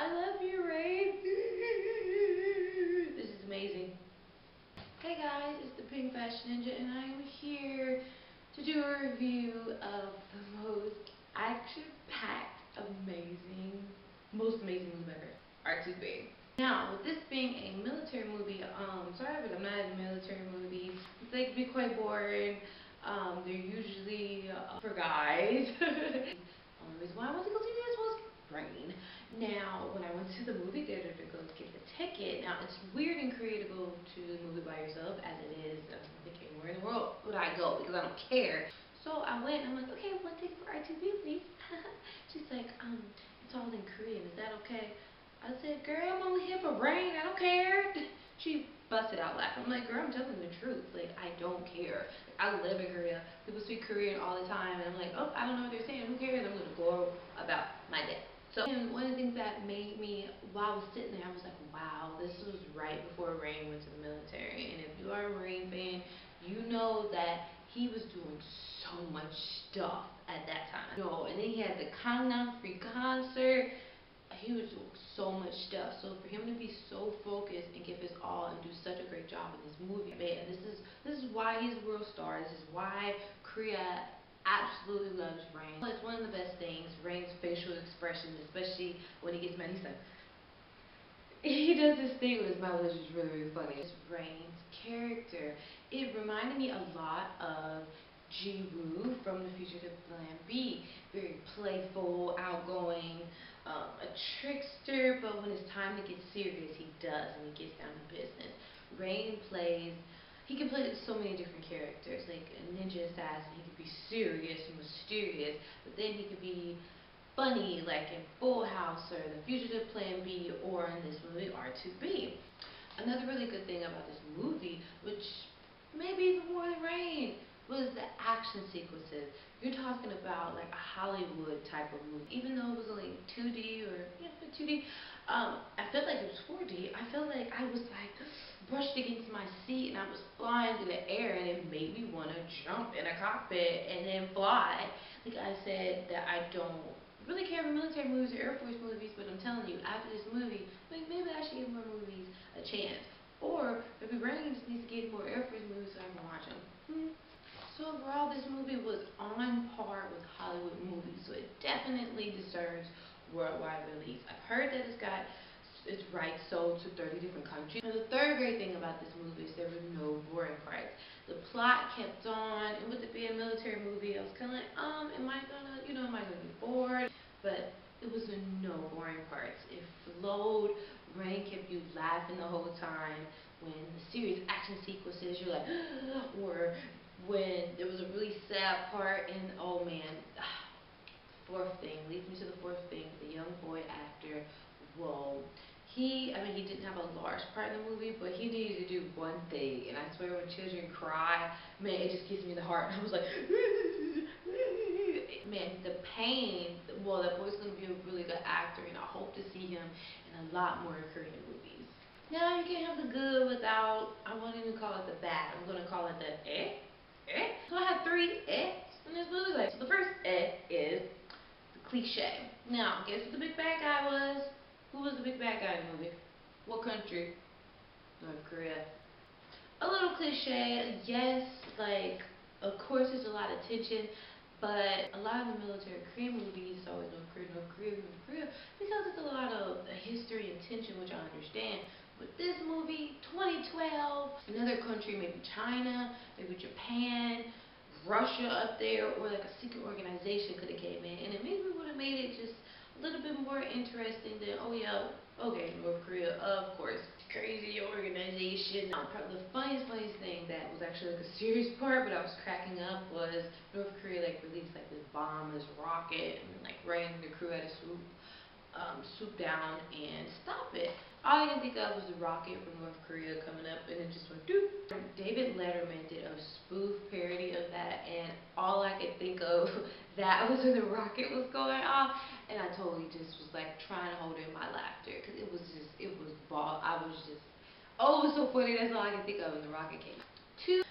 I love you, Ray. This is amazing. Hey guys, it's the Pink Fashion Ninja, and I am here to do a review of the most action-packed, most amazing movie ever, R2B. Now, with this being a military movie, sorry, but I'm not in a military movie. They can be quite boring. They're usually for guys. The only reason why I went to go see this was rain. Now, when I went to the movie theater to go get the ticket, now it's weird and creative to go to the movie by yourself, as it is. I don't think anywhere in the world would I go because I don't care. So I went and I'm like, okay, one ticket for R2B, please. She's like, it's all in Korean. Is that okay? I said, girl, I'm only here for rain. I don't care. She busted out laughing. I'm like, girl, I'm telling the truth. Like, I don't care. Like, I live in Korea. People speak Korean all the time. And I'm like, oh, I don't know what they're saying. Who cares? I'm going to go about my day. So, and one of the things that made me, while I was sitting there, I was like, wow, this was right before Rain went to the military. And if you are a Rain fan, you know that he was doing so much stuff at that time. You know, and then he had the Gangnam Free concert. He was doing so much stuff. So for him to be so focused and give his all and do such a great job in this movie, man, this is why he's a world star. This is why Korea absolutely loves Rain. It's one of the best things, Rain's facial expressions, especially when he gets mad. He's like, he does this thing with his mouth, which is really, really funny. It's Rain's character. It reminded me a lot of Ji-woo from The Fugitive Plan B. Very playful, outgoing, a trickster, but when it's time to get serious, he does, and he gets down to business. Rain plays, he can play so many different characters, like a ninja assassin. He could be serious and mysterious, but then he could be funny, like in Full House or The Fugitive Plan B, or in this movie R2B. Another really good thing about this movie, which maybe even more than Rain, was the action sequences. You're talking about like a Hollywood type of movie. Even though it was only 2D or 2D, I felt like it was 4D. I felt like I was like brushed against my seat and I was flying through the air, and it made me want to jump in a cockpit and then fly. Like I said, that I don't really care for military movies or Air Force movies, but I'm telling you, after this movie, like maybe I should give more movies a chance. Or maybe Rain just needs to get more Air Force movies so I can watch them. So overall, this movie was on par with Hollywood movies, so it definitely deserves worldwide release. I've heard that it's got its rights sold to 30 different countries. And the third great thing about this movie is there were no boring parts. The plot kept on, and with it being a military movie, I was kind of like, am I gonna be bored? But it was no boring parts. It flowed. Rain kept you laughing the whole time. When the serious action sequences, you're like, or when there was a really sad part, and oh man, fourth thing, leads me to the fourth thing, the young boy actor, whoa. He didn't have a large part in the movie, but he needed to do one thing, and I swear when children cry, man, it just gives me the heart, and I was like, man, the pain, well, that boy's going to be a really good actor, and I hope to see him in a lot more Korean movies. Now, you can't have the good without, I won't even call it the bad, I'm going to call it the eh. So I have three ehs in this movie. So the first eh is the cliche. Now, guess what the big bad guy was? Who was the big bad guy in the movie? What country? North Korea. A little cliche, yes, like, of course there's a lot of tension, but a lot of the military Korean movies, always North Korea, North Korea, North Korea, because it's a lot of history and tension, which I understand. But this movie, 2012, another country, maybe China, maybe Japan, Russia up there, or like a secret organization could have came in, and it maybe would have made it just a little bit more interesting than, oh yeah, okay, North Korea, of course, crazy organization. Probably the funniest thing that was actually like a serious part, but I was cracking up, was North Korea like released like this bomb, this rocket, and like Rain and the crew had to swoop down and stop it. All I can think of was the rocket from North Korea coming up, and it just went doop. David Letterman did a spoof parody of that, and all I could think of that was when the rocket was going off, and I totally just was like trying to hold in my laughter, because it was I was just, oh, it was so funny. That's all I could think of when the rocket came. Two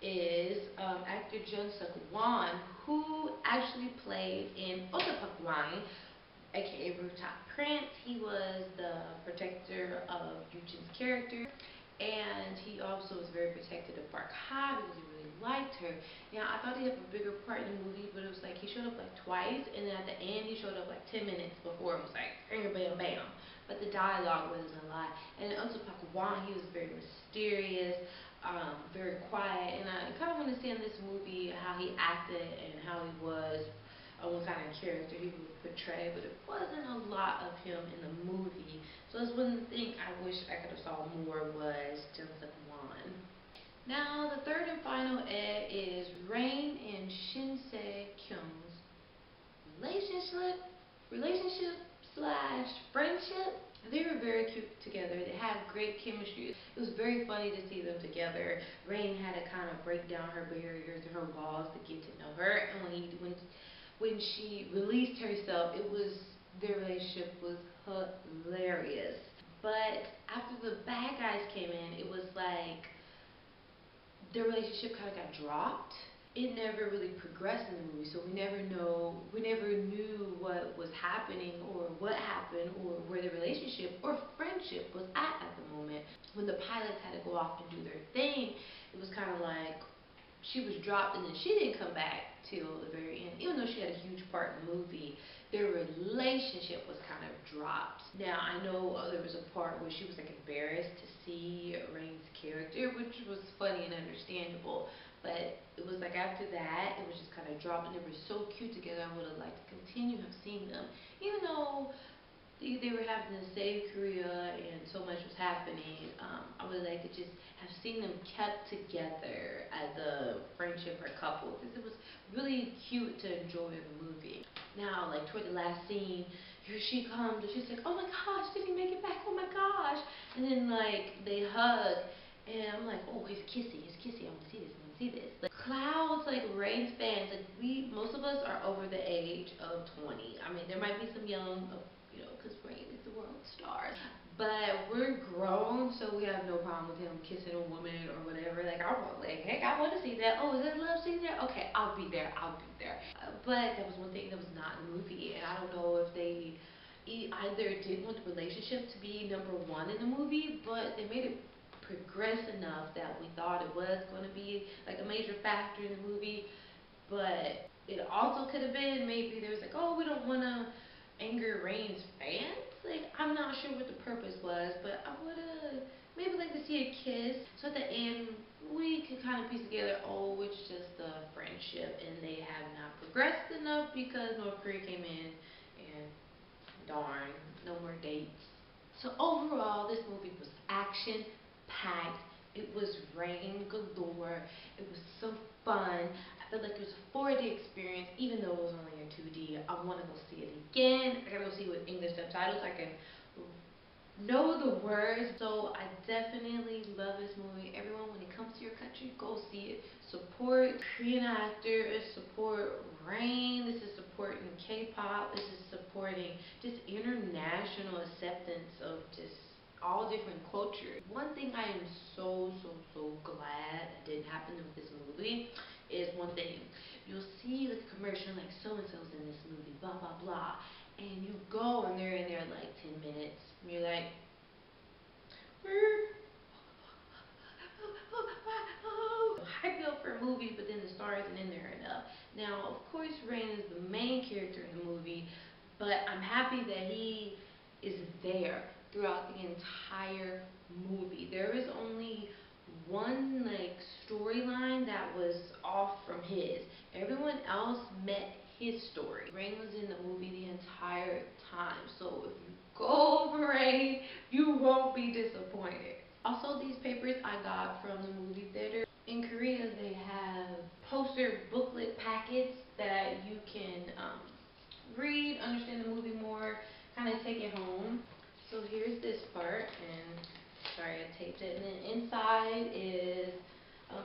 is actor Jung Suk Won, who actually played in Otapakwang, aka Rooftop Prince. He was the protector of Yujin's character, and he also was very protective of Park Ha because he really liked her. Now, I thought he'd have a bigger part in the movie, but it was like he showed up like twice, and then at the end he showed up like 10 minutes before. It was like bam, bam, bam. But the dialogue wasn't a lot. And also Park Wan, he was very mysterious, very quiet, and I kind of want to see in this movie how he acted and how he was, what kind of character he would portray, but it wasn't a lot of him in the movie. So that's one thing I wish I could have saw more was Jung-Seok Won. Now the third and final ed is Rain and Shin Se-kyung's relationship slash friendship. They were very cute together. They had great chemistry. It was very funny to see them together. Rain had to kind of break down her barriers and her walls to get to know her, and when she released herself, their relationship was hilarious. But after the bad guys came in, it was like their relationship kind of got dropped. It never really progressed in the movie, so we never knew what was happening or what happened or where the relationship or friendship was at the moment. When the pilots had to go off and do their thing, it was kind of like she was dropped and then she didn't come back till the very end. Even though she had a huge part in the movie, their relationship was kind of dropped. Now, I know there was a part where she was like embarrassed to see Rain's character, which was funny and understandable. But it was like after that, it was just kind of dropped, and they were so cute together. I would have liked to continue have seen them, even though they were having to save Korea and so much was happening. I would like to just have seen them kept together as a friendship or couple, because it was really cute to enjoy the movie. Now, like toward the last scene, here she comes, and she's like, "Oh my gosh, did he make it back? Oh my gosh!" And then like they hug. And I'm like, oh, he's kissy. I want to see this. Like, Clouds, like Rain's fans, like most of us are over the age of 20. I mean, there might be some young, because Rain is the world star. But we're grown, so we have no problem with him kissing a woman or whatever. Like, heck, I want to see that. Oh, is that love scene there? Okay, I'll be there. But that was one thing that was not in the movie, and I don't know if they either didn't want the relationship to be number one in the movie, but they made it progress enough that we thought it was going to be like a major factor in the movie. But it also could have been maybe there was like, oh, we don't want to anger Rain's fans. Like, I'm not sure what the purpose was, but I would have maybe like to see a kiss, so at the end we could kind of piece together, oh, it's just a friendship, and they have not progressed enough because North Korea came in and darn, no more dates. So overall, this movie was action packed. It was rain galore. It was so fun. I felt like it was a 4D experience, even though it was only in 2D. I want to go see it again. I gotta go see it with English subtitles. I can know the words. So I definitely love this movie. Everyone, when it comes to your country, go see it. Support Korean actors. Support Rain. This is supporting K-pop. This is supporting just international acceptance of just all different cultures. One thing I am so glad that didn't happen with this movie is one thing. You'll see the commercial like so-and-so's in this movie, blah, blah, blah. And you go and they're in there like 10 minutes. And you're like, hype up for a movie, but then the star isn't in there enough. Now, of course, Rain is the main character in the movie, but I'm happy that he is there throughout the entire movie. There is only one like storyline that was off from his. Everyone else met his story. Rain was in the movie the entire time, so if you go over Rain, you won't be disappointed. Also, these papers I got from the movie theater. In Korea, they have poster booklet packets that you can read, understand the movie more, kind of take it home. So here's this part, and sorry I taped it, and then inside is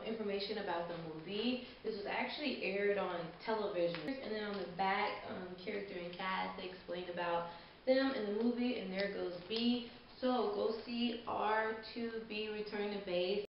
information about the movie. This was actually aired on television, and then on the back, character and cast, they explain about them in the movie, and there goes B. So go see R2B Return to Base.